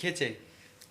खींचे।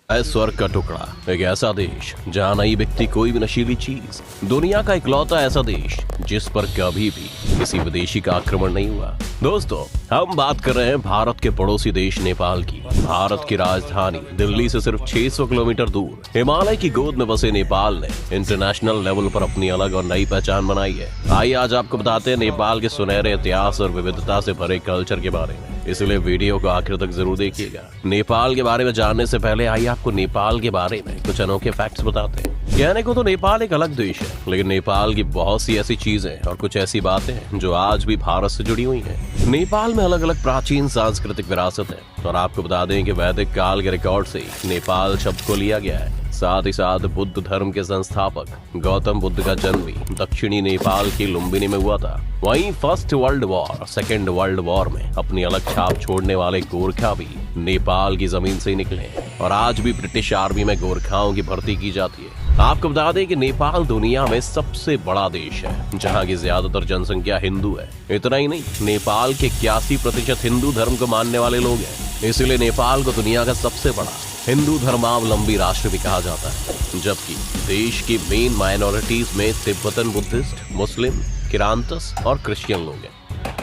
स्वर्ग का टुकड़ा, एक ऐसा देश जहाँ नहीं बिकती कोई भी नशीली चीज। दुनिया का इकलौता ऐसा देश जिस पर कभी भी किसी विदेशी का आक्रमण नहीं हुआ। दोस्तों, हम बात कर रहे हैं भारत के पड़ोसी देश नेपाल की। भारत की राजधानी दिल्ली से सिर्फ 600 किलोमीटर दूर हिमालय की गोद में बसे नेपाल ने इंटरनेशनल लेवल पर अपनी अलग और नई पहचान बनाई है। आइए आज आपको बताते हैं नेपाल के सुनहरे इतिहास और विविधता से भरे कल्चर के बारे में, इसलिए वीडियो को आखिर तक जरूर देखिएगा। नेपाल के बारे में जानने से पहले आइए आपको नेपाल के बारे में कुछ अनोखे फैक्ट्स बताते हैं। कहने को तो नेपाल एक अलग देश है, लेकिन नेपाल की बहुत सी ऐसी चीजें और कुछ ऐसी बातें हैं जो आज भी भारत से जुड़ी हुई हैं। नेपाल में अलग अलग प्राचीन सांस्कृतिक विरासत है और आपको बता दें कि वैदिक काल के रिकॉर्ड से ही नेपाल शब्द को लिया गया है। साथ ही साथ बुद्ध धर्म के संस्थापक गौतम बुद्ध का जन्म भी दक्षिणी नेपाल की लुम्बिनी में हुआ था। वहीं फर्स्ट वर्ल्ड वॉर और सेकेंड वर्ल्ड वॉर में अपनी अलग छाप छोड़ने वाले गोरखा भी नेपाल की जमीन से ही निकले और आज भी ब्रिटिश आर्मी में गोरखाओं की भर्ती की जाती है। आपको बता दें कि नेपाल दुनिया में सबसे बड़ा देश है जहां की ज्यादातर जनसंख्या हिंदू है। इतना ही नहीं, नेपाल के 81% हिंदू धर्म को मानने वाले लोग हैं। इसलिए नेपाल को दुनिया का सबसे बड़ा हिंदू धर्मावलंबी राष्ट्र भी कहा जाता है। जबकि देश की मेन माइनॉरिटीज में तिब्बतन बुद्धिस्ट, मुस्लिम, किरांतस और क्रिश्चियन लोग हैं।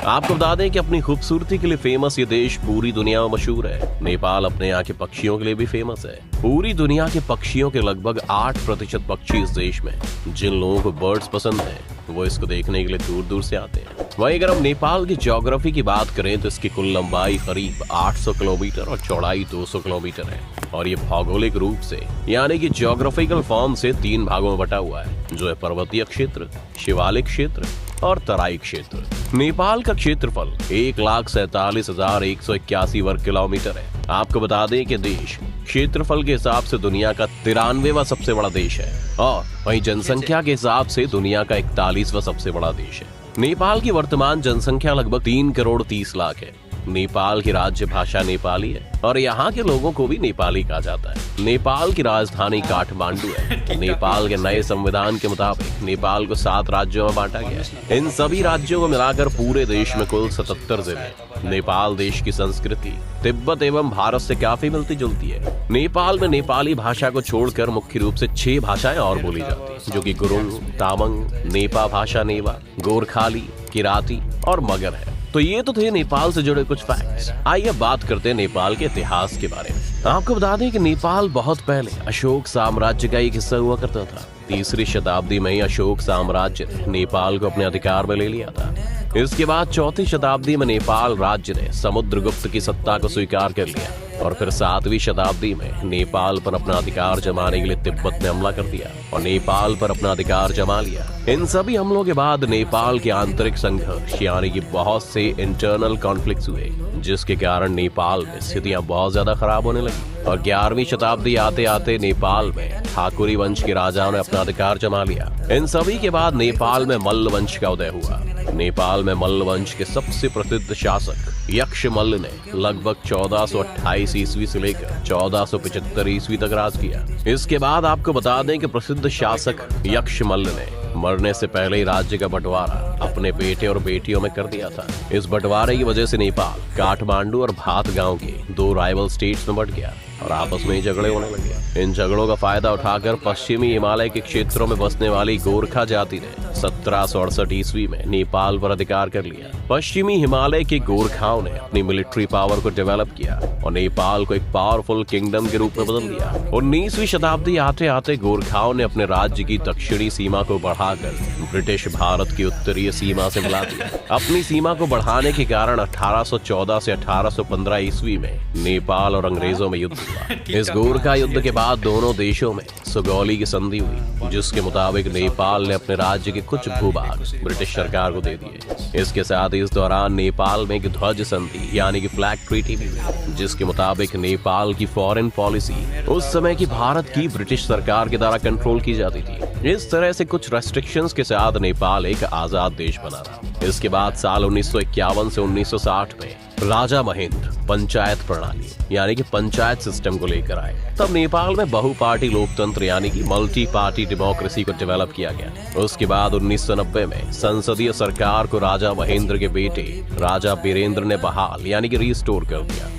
आपको बता दें कि अपनी खूबसूरती के लिए फेमस ये देश पूरी दुनिया में मशहूर है। नेपाल अपने यहाँ के पक्षियों के लिए भी फेमस है। पूरी दुनिया के पक्षियों के लगभग 8% पक्षी इस देश में। जिन लोगों को बर्ड्स पसंद है वो इसको देखने के लिए दूर दूर से आते हैं। वहीं अगर हम नेपाल की ज्योग्राफी की बात करें तो इसकी कुल लंबाई करीब 800 किलोमीटर और चौड़ाई 200 किलोमीटर है और ये भौगोलिक रूप से यानी कि ज्योग्राफिकल फॉर्म से 3 भागों में बटा हुआ है, जो है पर्वतीय क्षेत्र, शिवालिक क्षेत्र और तराई क्षेत्र। नेपाल का क्षेत्रफल 1,47,181 वर्ग किलोमीटर है। आपको बता दें कि देश क्षेत्रफल के हिसाब से दुनिया का 93वां सबसे बड़ा देश है और वहीं जनसंख्या के हिसाब से दुनिया का 41वां सबसे बड़ा देश है। नेपाल की वर्तमान जनसंख्या लगभग 3 करोड़ 30 लाख है। नेपाल की राज्य भाषा नेपाली है और यहाँ के लोगों को भी नेपाली कहा जाता है। नेपाल की राजधानी काठमांडू है। नेपाल के नए संविधान के मुताबिक नेपाल को 7 राज्यों में बांटा गया है। इन सभी राज्यों को मिलाकर पूरे देश में कुल 77 जिले हैं। नेपाल देश की संस्कृति तिब्बत एवं भारत से काफी मिलती जुलती है। नेपाल में नेपाली भाषा को छोड़कर मुख्य रूप से 6 भाषाएं और बोली जाती है, जो कि गुरुंग, तामांग, नेपा भाषा नेवा, गोरखाली, किराती और मगर है। तो ये तो थे नेपाल से जुड़े कुछ फैक्ट्स। आइए बात करते हैं नेपाल के इतिहास के बारे में। आपको बता दें कि नेपाल बहुत पहले अशोक साम्राज्य का एक हिस्सा हुआ करता था। 3री शताब्दी में ही अशोक साम्राज्य ने नेपाल को अपने अधिकार में ले लिया था। इसके बाद 4वीं शताब्दी में नेपाल राज्य ने समुद्रगुप्त की सत्ता को स्वीकार कर लिया और फिर 7वीं शताब्दी में नेपाल पर अपना अधिकार जमाने के लिए तिब्बत ने हमला कर दिया और नेपाल पर अपना अधिकार जमा लिया। इन सभी हमलों के बाद नेपाल के आंतरिक संघर्ष यानी कि बहुत से इंटरनल कॉन्फ्लिक्ट्स हुए, जिसके कारण नेपाल में स्थितियां बहुत ज्यादा खराब होने लगी और 11वीं शताब्दी आते आते नेपाल में ठाकुरी वंश के राजाओं ने अपना अधिकार जमा लिया। इन सभी के बाद नेपाल में मल्ल वंश का उदय हुआ। नेपाल में मल्ल वंश के सबसे प्रसिद्ध शासक यक्षमल्ल ने लगभग 1428 ईस्वी से लेकर 1475 ईस्वी तक राज किया। इसके बाद आपको बता दें कि प्रसिद्ध शासक यक्षमल्ल ने मरने से पहले ही राज्य का बंटवारा अपने बेटे और बेटियों में कर दिया था। इस बंटवारे की वजह से नेपाल काठमांडू और भात गांव के 2 राइवल स्टेट्स में बंट गया और आपस में ही झगड़े होने लगे। इन झगड़ों का फायदा उठाकर पश्चिमी हिमालय के क्षेत्रों में बसने वाली गोरखा जाति ने 1768 ईस्वी में नेपाल पर अधिकार कर लिया। पश्चिमी हिमालय के गोरखाओं ने अपनी मिलिट्री पावर को डेवलप किया और नेपाल को एक पावरफुल किंगडम के रूप में बदल दिया। 19वीं शताब्दी आते आते गोरखाओं ने अपने राज्य की दक्षिणी सीमा को बढ़ाकर ब्रिटिश भारत की उत्तरीय सीमा से मिला दिया। अपनी सीमा को बढ़ाने के कारण 1814 से 1815 ईस्वी में नेपाल और अंग्रेजों में युद्ध हुआ। इस गोरखा युद्ध के बाद दोनों देशों में सुगौली की संधि हुई, जिसके मुताबिक नेपाल ने अपने राज्य के कुछ भूभाग ब्रिटिश सरकार को दे दिए। इसके साथ इस दौरान नेपाल में एक ध्वज संधि यानी कि फ्लैग ट्रीटी भी हुई, जिसके मुताबिक नेपाल की फॉरेन पॉलिसी उस समय की भारत की ब्रिटिश सरकार के द्वारा कंट्रोल की जाती थी। इस तरह से कुछ रेस्ट्रिक्शंस के साथ नेपाल एक आजाद देश बना रहा। इसके बाद साल 1951 से 1960 में राजा महेंद्र पंचायत प्रणाली यानी कि पंचायत सिस्टम को लेकर आए। तब नेपाल में बहुपार्टी लोकतंत्र यानी कि मल्टी पार्टी डेमोक्रेसी को डेवलप किया गया। उसके बाद 1990 में संसदीय सरकार को राजा महेंद्र के बेटे राजा वीरेंद्र ने बहाल यानी कि रिस्टोर कर दिया।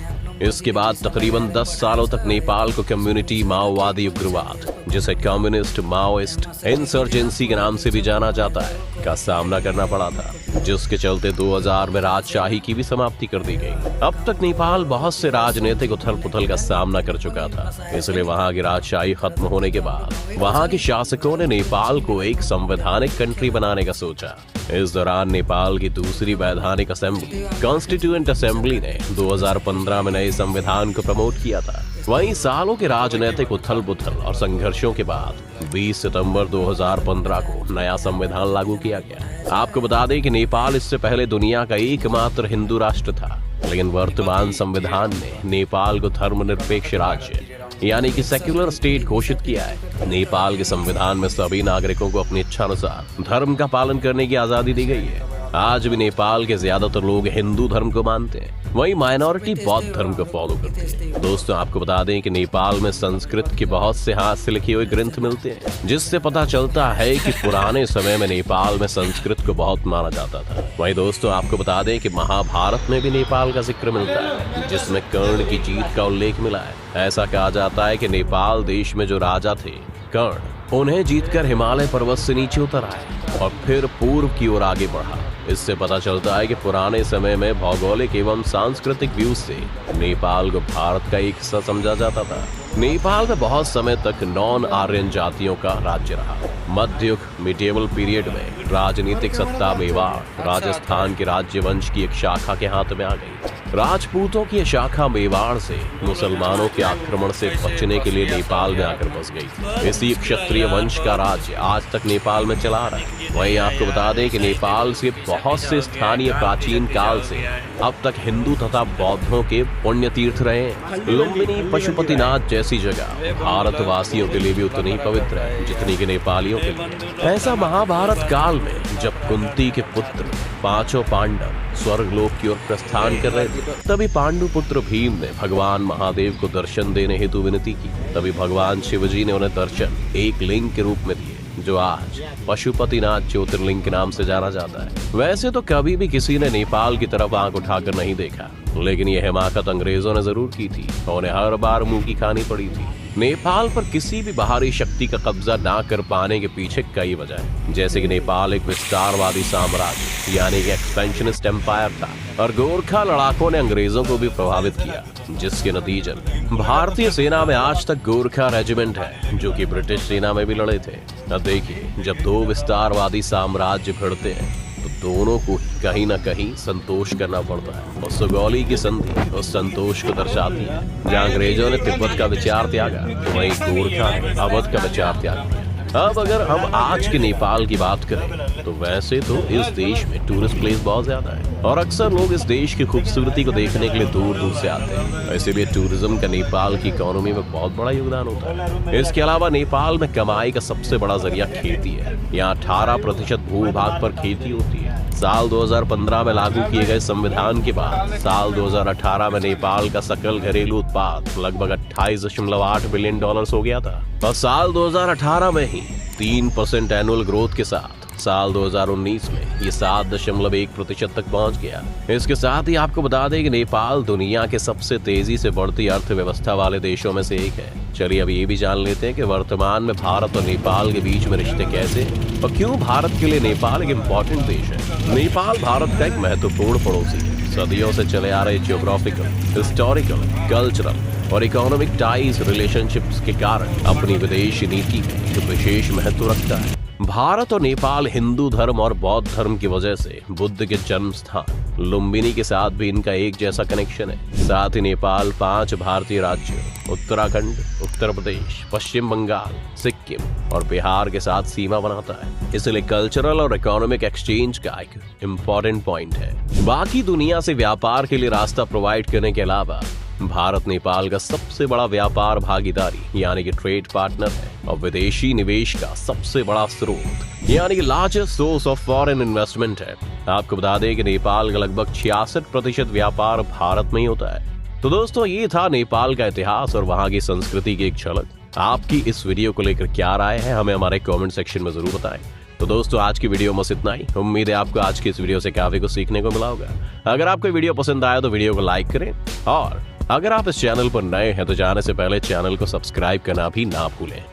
इसके बाद तकरीबन 10 सालों तक नेपाल को कम्युनिटी माओवादी उग्रवाद, जिसे कम्युनिस्ट माओइस्ट इंसर्जेंसी के नाम से भी जाना जाता है, का सामना करना पड़ा था, जिसके चलते 2000 में राजशाही की भी समाप्ति कर दी गई। अब तक नेपाल बहुत से राजनीतिक उथल पुथल का सामना कर चुका था, इसलिए वहाँ की राजशाही खत्म होने के बाद वहाँ के शासकों ने नेपाल को एक संवैधानिक कंट्री बनाने का सोचा। इस दौरान नेपाल की दूसरी वैधानिक असेंबली कॉन्स्टिट्यूएंट असेंबली ने 2015 में नए संविधान को प्रमोट किया था। वहीं सालों के राजनीतिक उथल पुथल और संघर्षों के बाद 20 सितंबर 2015 को नया संविधान लागू किया गया। आपको बता दें कि नेपाल इससे पहले दुनिया का एकमात्र हिंदू राष्ट्र था, लेकिन वर्तमान संविधान ने नेपाल को धर्मनिरपेक्ष राज्य यानी कि सेक्युलर स्टेट घोषित किया है। नेपाल के संविधान में सभी नागरिकों को अपनी इच्छानुसार धर्म का पालन करने की आजादी दी गई है। आज भी नेपाल के ज्यादातर लोग हिंदू धर्म को मानते हैं, वहीं माइनॉरिटी बौद्ध धर्म को फॉलो करती है। दोस्तों आपको बता दें कि नेपाल में संस्कृत के बहुत से हाथ से लिखे हुए ग्रंथ मिलते हैं, जिससे पता चलता है कि पुराने समय में नेपाल में संस्कृत को बहुत माना जाता था। वहीं दोस्तों आपको बता दें कि महाभारत में भी नेपाल का जिक्र मिलता है, जिसमें कर्ण की जीत का उल्लेख मिला है। ऐसा कहा जाता है कि नेपाल देश में जो राजा थे कर्ण, उन्हें जीतकर हिमालय पर्वत से नीचे उतर आए और फिर पूर्व की ओर आगे बढ़ा। इससे पता चलता है कि पुराने समय में भौगोलिक एवं सांस्कृतिक व्यू से नेपाल को भारत का एक हिस्सा समझा जाता था। नेपाल में बहुत समय तक नॉन आर्यन जातियों का राज्य रहा। मध्य युग मिडिएवल पीरियड में राजनीतिक सत्ता मेवाड़ राजस्थान के राज्य वंश की एक शाखा के हाथ में आ गई। राजपूतों की शाखा मेवाड़ से मुसलमानों के आक्रमण से बचने के लिए नेपाल में आकर बस गई। इसी क्षत्रिय वंश का राज्य आज तक नेपाल में चला रहा है। वहीं आपको बता दें कि नेपाल से बहुत से स्थानीय प्राचीन काल से अब तक हिंदू तथा बौद्धों के पुण्य तीर्थ रहे हैं। लुम्बिनी पशुपतिनाथ जैसी जगह भारतवासियों के लिए भी उतनी ही पवित्र है जितनी के नेपालियों के लिए। ऐसा महाभारत काल में जब कुंती के पुत्र पांचों पांडव स्वर्गलोक की ओर प्रस्थान कर रहे थे, तभी पांडु पुत्र भीम ने भगवान महादेव को दर्शन देने हेतु विनती की। तभी भगवान शिवजी ने उन्हें दर्शन एक लिंग के रूप में दिए, जो आज पशुपतिनाथ ज्योतिर्लिंग के नाम से जाना जाता है। वैसे तो कभी भी किसी ने नेपाल की तरफ आंख उठाकर नहीं देखा, लेकिन यह हिमाकत अंग्रेजों ने जरूर की थी और उन्हें हर बार मुंह की खानी पड़ी थी। नेपाल पर किसी भी बाहरी शक्ति का कब्जा ना कर पाने के पीछे कई वजह है, जैसे कि नेपाल एक विस्तारवादी साम्राज्य यानी कि एक्सपेंशनिस्ट एम्पायर था और गोरखा लड़ाकों ने अंग्रेजों को भी प्रभावित किया, जिसके नतीजे में भारतीय सेना में आज तक गोरखा रेजिमेंट है, जो कि ब्रिटिश सेना में भी लड़े थे। अब देखिए, जब दो विस्तारवादी साम्राज्य भिड़ते हैं तो दोनों को कहीं न कहीं संतोष करना पड़ता है, और सुगौली की संधि उस संतोष को दर्शाती है। जहाँ अंग्रेजों ने तिब्बत का विचार त्यागा, तो वहीं गोरखा ने अवध का विचार त्याग दिया। अब अगर हम आज के नेपाल की बात करें तो वैसे तो इस देश में टूरिस्ट प्लेस बहुत ज्यादा है और अक्सर लोग इस देश की खूबसूरती को देखने के लिए दूर दूर से आते हैं। वैसे भी टूरिज्म का नेपाल की इकोनॉमी में बहुत बड़ा योगदान होता है। इसके अलावा नेपाल में कमाई का सबसे बड़ा जरिया खेती है। यहाँ 18% भूभाग पर खेती होती है। साल 2015 में लागू किए गए संविधान के बाद साल 2018 में नेपाल का सकल घरेलू उत्पाद लगभग 28.8 बिलियन डॉलर्स हो गया था और साल 2018 में ही 3% एनुअल ग्रोथ के साथ साल 2019 में ये 7.1% तक पहुंच गया। इसके साथ ही आपको बता दें कि नेपाल दुनिया के सबसे तेजी से बढ़ती अर्थव्यवस्था वाले देशों में से एक है। चलिए अब ये भी जान लेते हैं कि वर्तमान में भारत और नेपाल के बीच में रिश्ते कैसे और क्यों भारत के लिए नेपाल एक इम्पोर्टेंट देश है। नेपाल भारत का एक महत्वपूर्ण पड़ोसी है। सदियों से चले आ रहे जियोग्राफिकल, हिस्टोरिकल, कल्चरल और इकोनॉमिक टाइज रिलेशनशिप्स के कारण अपनी विदेशी नीति में जो विशेष महत्व रखता है। भारत और नेपाल हिंदू धर्म और बौद्ध धर्म की वजह से बुद्ध के जन्म स्थान लुम्बिनी के साथ भी इनका एक जैसा कनेक्शन है। साथ ही नेपाल 5 भारतीय राज्यों उत्तराखंड, उत्तर प्रदेश, पश्चिम बंगाल, सिक्किम और बिहार के साथ सीमा बनाता है। इसलिए कल्चरल और इकोनॉमिक एक्सचेंज का एक इम्पोर्टेंट पॉइंट है। बाकी दुनिया से व्यापार के लिए रास्ता प्रोवाइड करने के अलावा भारत नेपाल का सबसे बड़ा व्यापार भागीदारी यानी कि ट्रेड पार्टनर है और विदेशी निवेश का सबसे बड़ा स्रोत यानी कि largest source of foreign investment है। आपको बता दें कि नेपाल का लगभग 66% व्यापार भारत में ही होता है। तो दोस्तों, ये था नेपाल का इतिहास और वहाँ की संस्कृति की एक झलक। आपकी इस वीडियो को लेकर क्या राय है, हमें हमारे कमेंट सेक्शन में जरूर बताएं। तो दोस्तों, आज की वीडियो में बस इतना ही। उम्मीद है आपको आज की इस वीडियो से काफी कुछ सीखने को मिला होगा। अगर आपको वीडियो पसंद आया तो वीडियो को लाइक करें और अगर आप इस चैनल पर नए हैं तो जाने से पहले चैनल को सब्सक्राइब करना भी ना भूलें।